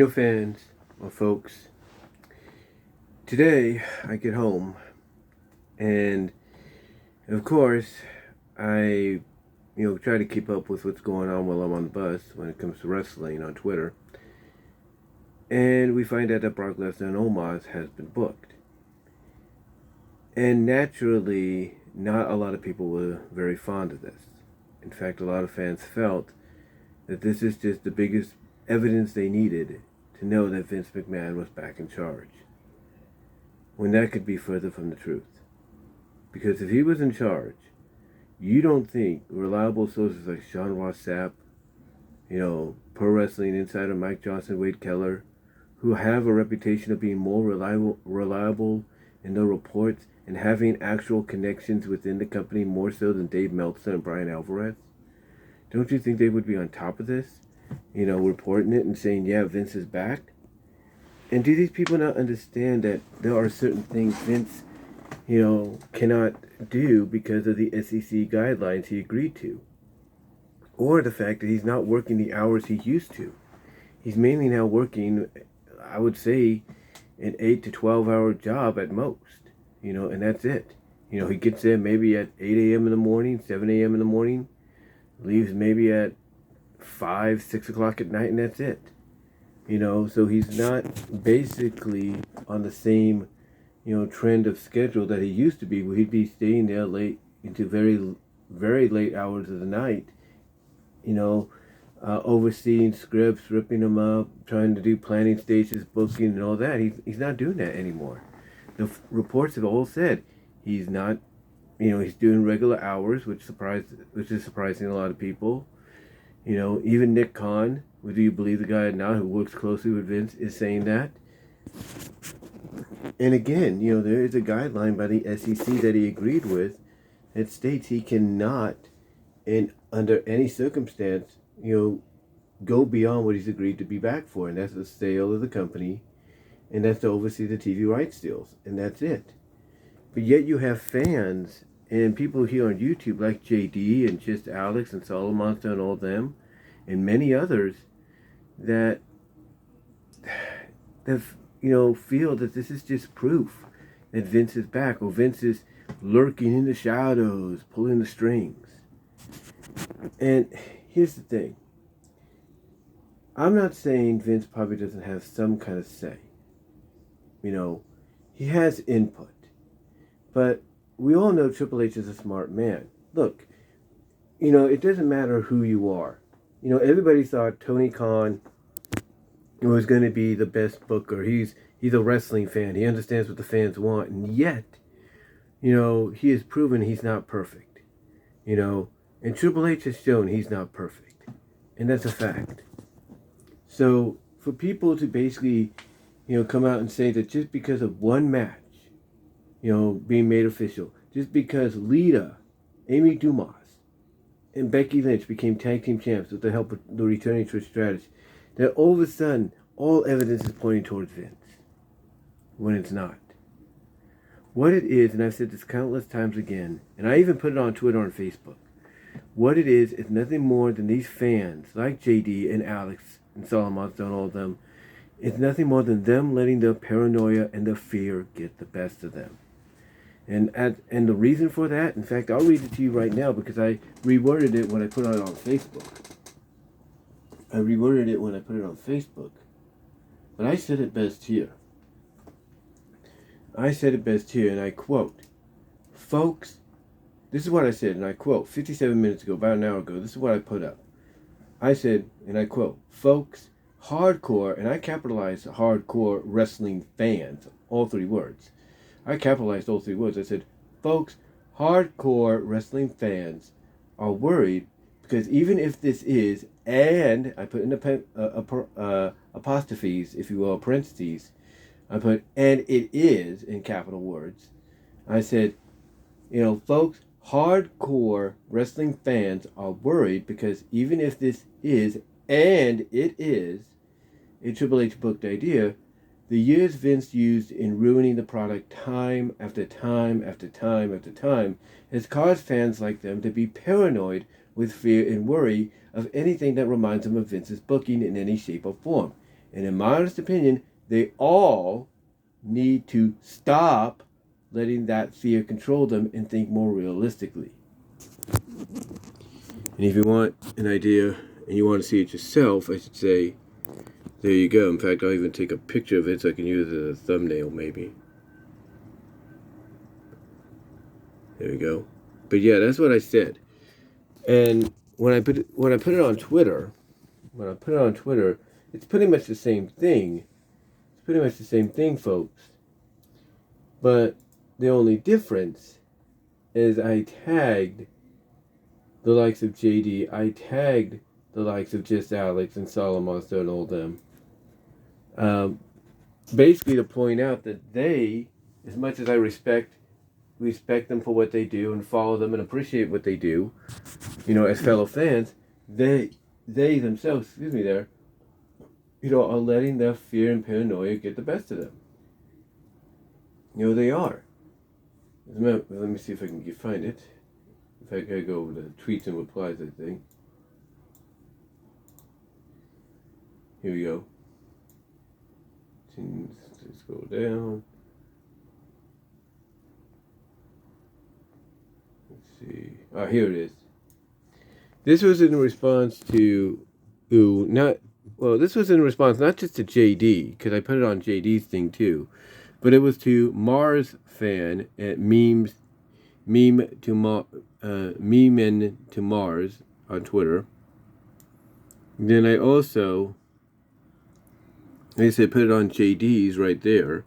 Fans or folks, today I get home and of course I, try to keep up with what's going on while I'm on the bus when it comes to wrestling on Twitter. And we find out that Brock Lesnar and Omos has been booked. And naturally, not a lot of people were very fond of this. In fact, a lot of fans felt that this is just the biggest evidence they needed to know that Vince McMahon was back in charge, when that could be further from the truth. Because if he was in charge, you don't think reliable sources like Sean Ross Sapp, Pro Wrestling Insider Mike Johnson, Wade Keller, who have a reputation of being more reliable in their reports and having actual connections within the company more so than Dave Meltzer and Brian Alvarez, don't you think they would be on top of this? Reporting it and saying, yeah, Vince is back? And do these people not understand that there are certain things Vince, cannot do because of the SEC guidelines he agreed to? Or the fact that he's not working the hours he used to. He's mainly now working, I would say, an 8 to 12 hour job at most, and that's it. He gets there maybe at 8 a.m. in the morning, 7 a.m. in the morning, leaves maybe at 5, 6 o'clock at night, and that's it. So he's not basically on the same, trend of schedule that he used to be, where he'd be staying there late into very, very late hours of the night, overseeing scripts, ripping them up, trying to do planning stages, booking, and all that. He's not doing that anymore. The reports have all said he's not, he's doing regular hours, which is surprising a lot of people. Even Nick Khan, whether you believe the guy or not, who works closely with Vince, is saying that. And again, there is a guideline by the SEC that he agreed with that states he cannot, under any circumstance, go beyond what he's agreed to be back for, and that's the sale of the company, and that's to oversee the TV rights deals, and that's it. But yet you have fans and people here on YouTube like JD and Just Alex and Solomonster and all them, and many others that feel that this is just proof that Vince is back, or Vince is lurking in the shadows, pulling the strings. And here's the thing. I'm not saying Vince probably doesn't have some kind of say. He has input. But we all know Triple H is a smart man. Look, it doesn't matter who you are. Everybody thought Tony Khan was going to be the best booker. He's a wrestling fan. He understands what the fans want. And yet, he has proven he's not perfect. And Triple H has shown he's not perfect. And that's a fact. So for people to basically, come out and say that just because of one match, being made official, just because Lita, Amy Dumas, and Becky Lynch became tag team champs with the help of the returning Trish Stratus, that all of a sudden, all evidence is pointing towards Vince, when it's not. What it is, and I've said this countless times again, and I even put it on Twitter and Facebook, what it is nothing more than these fans, like JD and Alex and Solomon and all of them, it's nothing more than them letting their paranoia and their fear get the best of them. And the reason for that, in fact, I'll read it to you right now because I reworded it when I put it on Facebook. But I said it best here. And I quote, "Folks, this is what I said," and I quote, 57 minutes ago, about an hour ago, this is what I put up. I said, and I quote, "Folks, hardcore," and I capitalized hardcore wrestling fans, all three words. I capitalized all three words. I said, "Folks, hardcore wrestling fans are worried because even if this is," and I put in apostrophes, if you will, parentheses, I put, "and it is," in capital words. I said, "Folks, hardcore wrestling fans are worried because even if this is, and it is, a Triple H booked idea, the years Vince used in ruining the product time after time after time after time has caused fans like them to be paranoid with fear and worry of anything that reminds them of Vince's booking in any shape or form. And in my honest opinion, they all need to stop letting that fear control them and think more realistically. And if you want an idea and you want to see it yourself, I should say, there you go. In fact, I'll even take a picture of it so I can use it as a thumbnail, maybe. There we go. But yeah, that's what I said. And when I put it on Twitter, it's pretty much the same thing. It's pretty much the same thing, folks. But the only difference is I tagged the likes of JD. I tagged the likes of Just Alex and Solomon and all them. Basically to point out that they, as much as I respect them for what they do and follow them and appreciate what they do, as fellow fans, they themselves, are letting their fear and paranoia get the best of them. They are. Let me see if I can find it. In fact, I gotta go over the tweets and replies, I think. Here we go. Let's scroll down. Let's see. Here it is. This was in response to this was in response not just to JD, because I put it on JD's thing too, but it was to Mars fan at Memen to Mars on Twitter. Then I also, like I said, put it on JD's right there.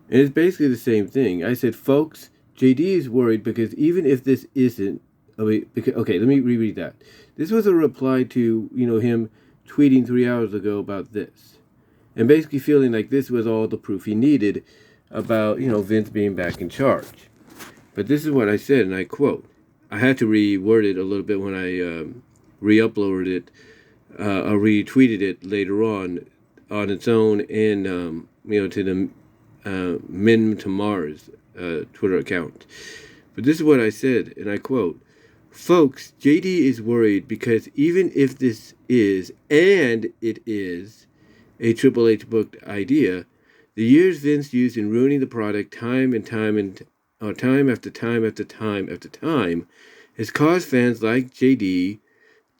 And it's basically the same thing. I said, folks, JD is worried because even if this isn't, okay, let me reread that. This was a reply to, him tweeting 3 hours ago about this. And basically feeling like this was all the proof he needed about, Vince being back in charge. But this is what I said, and I quote. I had to reword it a little bit when I re-uploaded it, or retweeted it later on its own and, to the Men to Mars Twitter account. But this is what I said, and I quote, folks, JD is worried because even if this is, and it is, a Triple H booked idea, the years Vince used in ruining the product time after time after time after time has caused fans like JD,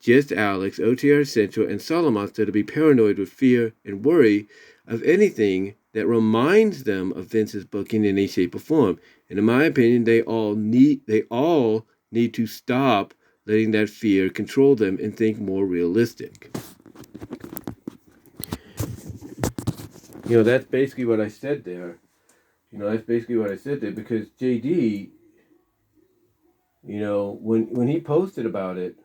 Just Alex, OTR Central, and Solomonster to be paranoid with fear and worry of anything that reminds them of Vince's booking in any shape or form. And in my opinion, they all need to stop letting that fear control them and think more realistic. That's basically what I said there. Because JD, when he posted about it,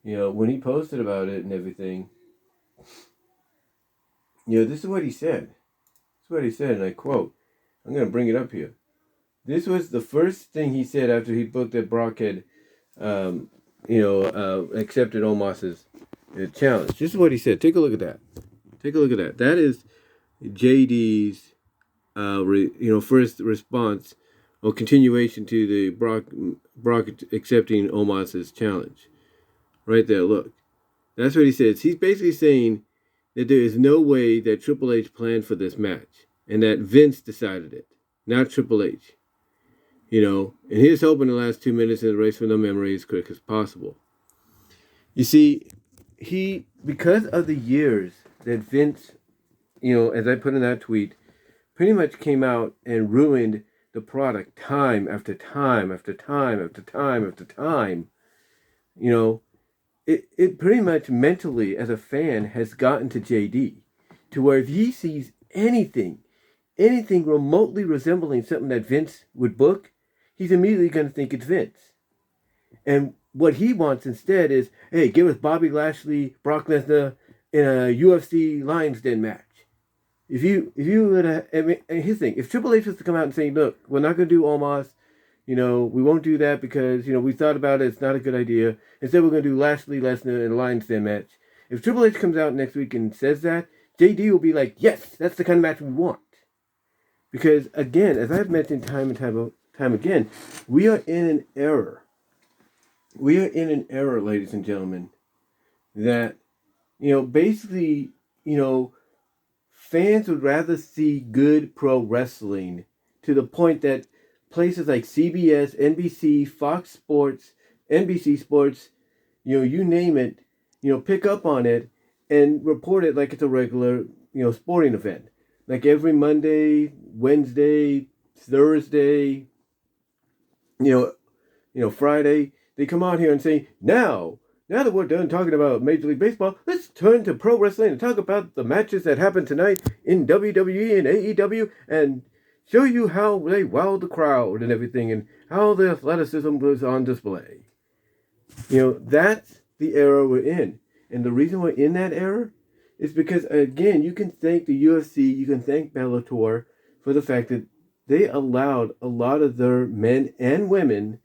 and everything, this is what he said. And I quote, I'm going to bring it up here. This was the first thing he said after he booked that Brock had, accepted Omos's challenge. This is what he said. Take a look at that. That is JD's, first response or continuation to the Brock accepting Omos's challenge. Right there, look. That's what he says. He's basically saying that there is no way that Triple H planned for this match and that Vince decided it, not Triple H. And he's hoping the last 2 minutes in the race from the memory as quick as possible. You see, because of the years that Vince, as I put in that tweet, pretty much came out and ruined the product time after time after time after time after time, it pretty much mentally as a fan has gotten to JD to where if he sees anything remotely resembling something that Vince would book, he's immediately going to think it's Vince. And what he wants instead is, hey, give us Bobby Lashley, Brock Lesnar in a UFC Lions Den match. If you would have, his thing, if Triple H was to come out and say, look, we're not going to do Omos, we won't do that because, we thought about it, it's not a good idea. Instead, we're going to do Lashley, Lesnar in a Lions Den match. If Triple H comes out next week and says that, JD will be like, yes, that's the kind of match we want. Because, again, as I've mentioned time and time again, we are in an era We are in an era, ladies and gentlemen, that, basically, fans would rather see good pro wrestling, to the point that places like CBS, NBC, Fox Sports, NBC Sports, you name it, pick up on it and report it like it's a regular, sporting event. Like every Monday, Wednesday, Thursday, you know, Friday, they come out here and say, now that we're done talking about Major League Baseball, let's turn to pro wrestling and talk about the matches that happened tonight in WWE and AEW and show you how they wowed the crowd and everything and how the athleticism was on display. That's the era we're in. And the reason we're in that era is because, again, you can thank the UFC, you can thank Bellator for the fact that they allowed a lot of their men and women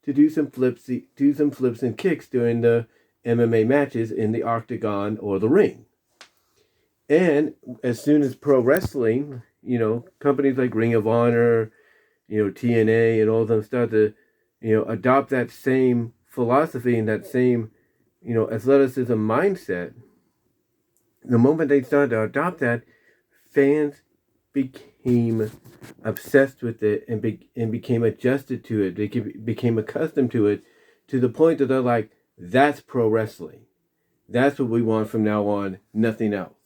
to do some flips and kicks during the MMA matches in the octagon or the ring. And as soon as pro wrestling, companies like Ring of Honor, TNA and all of them start to, adopt that same philosophy and that same, athleticism mindset, the moment they started to adopt that, fans became obsessed with it and became adjusted to it. They became accustomed to it, to the point that they're like, that's pro wrestling. That's what we want from now on, nothing else.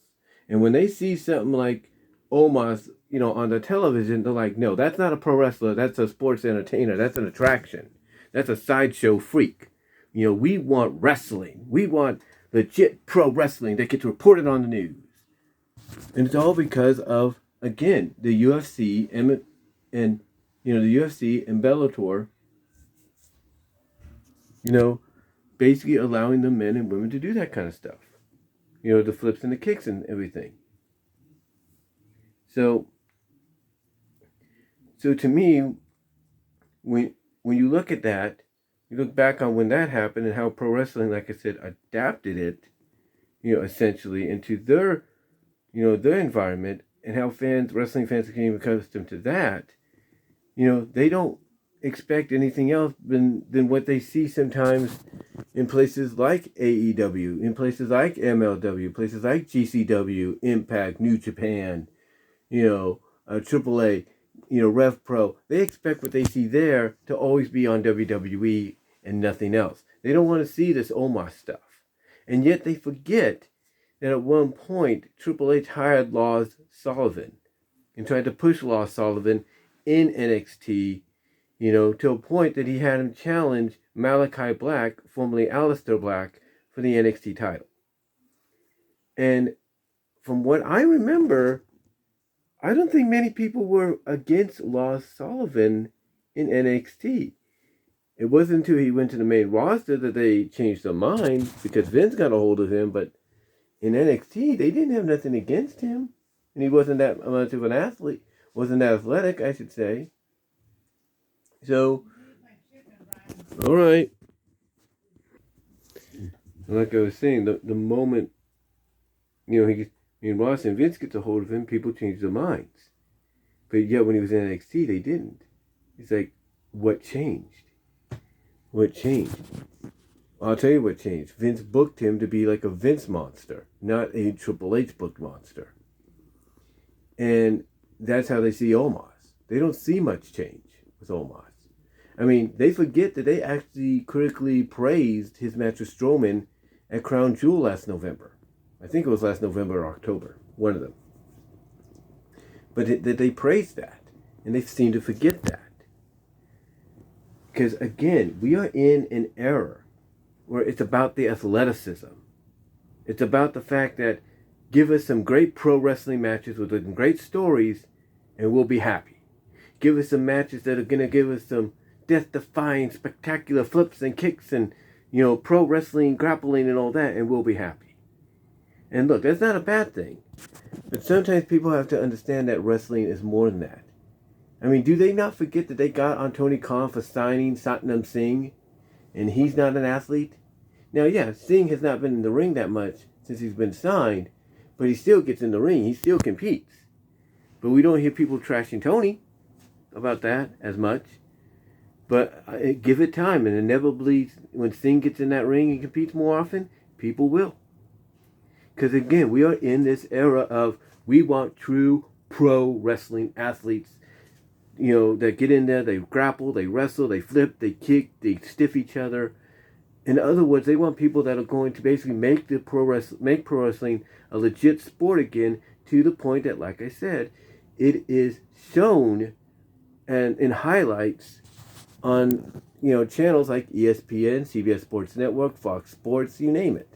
And when they see something like Omos, on the television, they're like, no, that's not a pro wrestler. That's a sports entertainer. That's an attraction. That's a sideshow freak. We want wrestling. We want legit pro wrestling that gets reported on the news. And it's all because of, again, the UFC and the UFC and Bellator, basically allowing the men and women to do that kind of stuff. The flips and the kicks and everything. So to me, when you look at that, you look back on when that happened and how pro wrestling, like I said, adapted it, essentially into their environment, and how wrestling fans became accustomed to that. They don't expect anything else than what they see sometimes in places like AEW, in places like MLW, places like GCW, Impact, New Japan, AAA, Rev Pro. They expect what they see there to always be on WWE and nothing else. They don't want to see this Omos stuff. And yet they forget that at one point, Triple H hired Lars Sullivan and tried to push Lars Sullivan in NXT, to a point that he had him challenge Malachi Black, formerly Aleister Black, for the NXT title. And from what I remember, I don't think many people were against Lars Sullivan in NXT. It wasn't until he went to the main roster that they changed their mind, because Vince got a hold of him. But in NXT, they didn't have nothing against him. And he wasn't that much of an athlete. Wasn't that athletic, I should say. So, all right. Like I was saying, the moment, Ross and Vince get a hold of him, people change their minds. But yet when he was in NXT, they didn't. It's like, what changed? What changed? I'll tell you what changed. Vince booked him to be like a Vince monster, not a Triple H booked monster. And that's how they see Omos. They don't see much change with Omos. I mean, they forget that they actually critically praised his match with Strowman at Crown Jewel last November. I think it was last November or October, one of them. But they praised that, and they seem to forget that. Because again, we are in an era where it's about the athleticism. It's about the fact that give us some great pro wrestling matches with some great stories, and we'll be happy. Give us some matches that are going to give us some death-defying, spectacular flips and kicks and, pro wrestling, grappling and all that, and we'll be happy. And look, that's not a bad thing. But sometimes people have to understand that wrestling is more than that. I mean, do they not forget that they got on Tony Khan for signing Satnam Singh, and he's not an athlete? Now, yeah, Singh has not been in the ring that much since he's been signed, but he still gets in the ring. He still competes. But we don't hear people trashing Tony about that as much. But give it time, and inevitably, when Sting gets in that ring and competes more often, people will. Because again, we are in this era of we want true pro wrestling athletes, that get in there, they grapple, they wrestle, they flip, they kick, they stiff each other. In other words, they want people that are going to basically make pro wrestling a legit sport again, to the point that, like I said, it is shown and in highlights on channels like ESPN, CBS Sports Network, Fox Sports, you name it.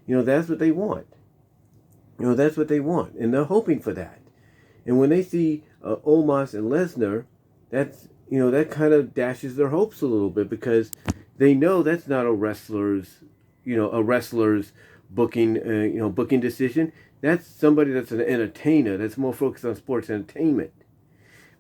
That's what they want. That's what they want, and they're hoping for that. And when they see Omos and Lesnar, that kind of dashes their hopes a little bit, because they know that's not a wrestler's booking decision. That's somebody that's an entertainer, that's more focused on sports entertainment.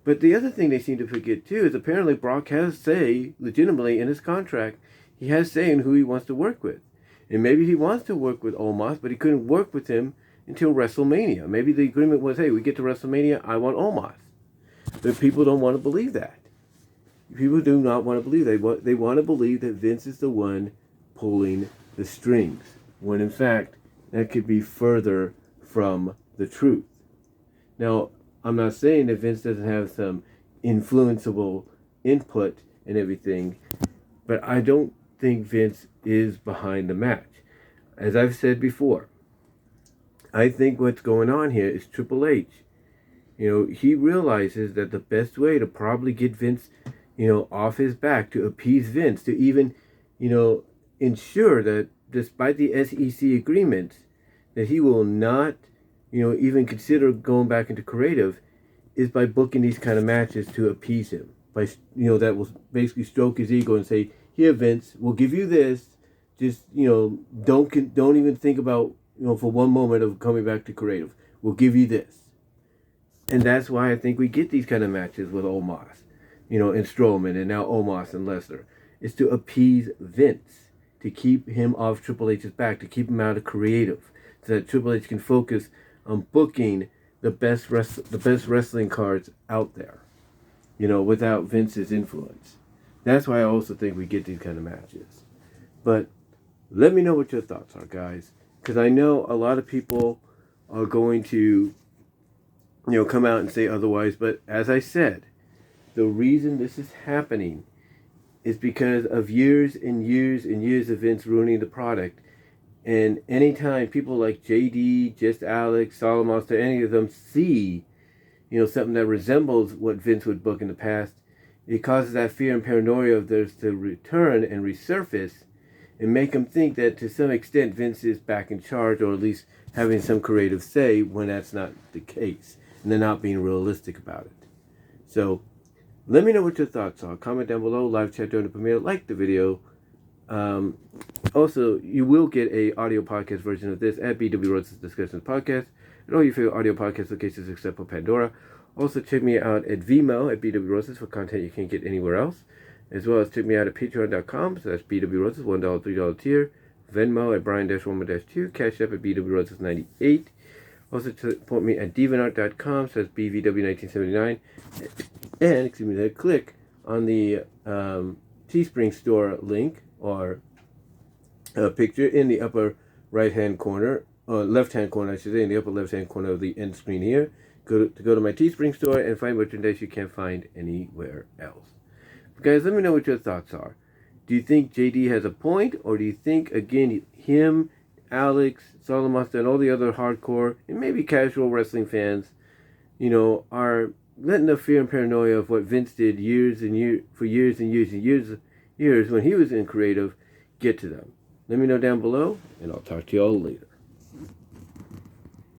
But the other thing they seem to forget too is apparently Brock has say legitimately in his contract, he has say in who he wants to work with. And maybe he wants to work with Omos, but he couldn't work with him until WrestleMania. Maybe the agreement was, hey, we get to WrestleMania, I want Omos. But people don't want to believe that. People do not want to believe that. They want to believe that Vince is the one pulling the strings, when in fact that could be further from the truth. Now, I'm not saying that Vince doesn't have some influenceable input and everything, but I don't think Vince is behind the match. As I've said before, I think what's going on here is Triple H. He realizes that the best way to probably get Vince, off his back, to appease Vince, to even, ensure that despite the SEC agreements, that he will not, even consider going back into creative, is by booking these kind of matches to appease him. By, that will basically stroke his ego and say, here, Vince, we'll give you this. Just, don't even think about, for one moment of coming back to creative. We'll give you this. And that's why I think we get these kind of matches with Omos, and Strowman, and now Omos and Lesnar. It's to appease Vince, to keep him off Triple H's back, to keep him out of creative, so that Triple H can focus on booking the best wrestling cards out there, without Vince's influence. That's why I also think we get these kind of matches. But let me know what your thoughts are, guys, because I know a lot of people are going to, come out and say otherwise. But as I said, the reason this is happening is because of years and years and years of Vince ruining the product. And anytime people like JD, Just Alex, Solomon, any of them see, something that resembles what Vince would book in the past, it causes that fear and paranoia of theirs to return and resurface and make them think that to some extent Vince is back in charge, or at least having some creative say, when that's not the case. And they're not being realistic about it. So, let me know what your thoughts are. Comment down below, live chat during the premiere, like the video. Also, you will get a audio podcast version of this at BW Rhodes' Discussions Podcast, and all your favorite audio podcast locations except for Pandora. Also, check me out at VENMO at BW Rhodes for content you can't get anywhere else, as well as check me out at patreon.com, so that's BW Rhodes, $1, $3 tier, Venmo at Brian-Woman-2, Cash App at BW Rhodes 98. Also support me at divanart.com, so that's BVW1979, and click on the Teespring store link, or picture in the upper right-hand corner, or left-hand corner, I should say, in the upper left-hand corner of the end screen here. Go to my Teespring store and find merchandise you can't find anywhere else. But guys, let me know what your thoughts are. Do you think JD has a point, or do you think, again, him, Alex, Solomon, and all the other hardcore and maybe casual wrestling fans, are letting the fear and paranoia of what Vince did years and years when he was in creative get to them? Let me know down below, and I'll talk to you all later.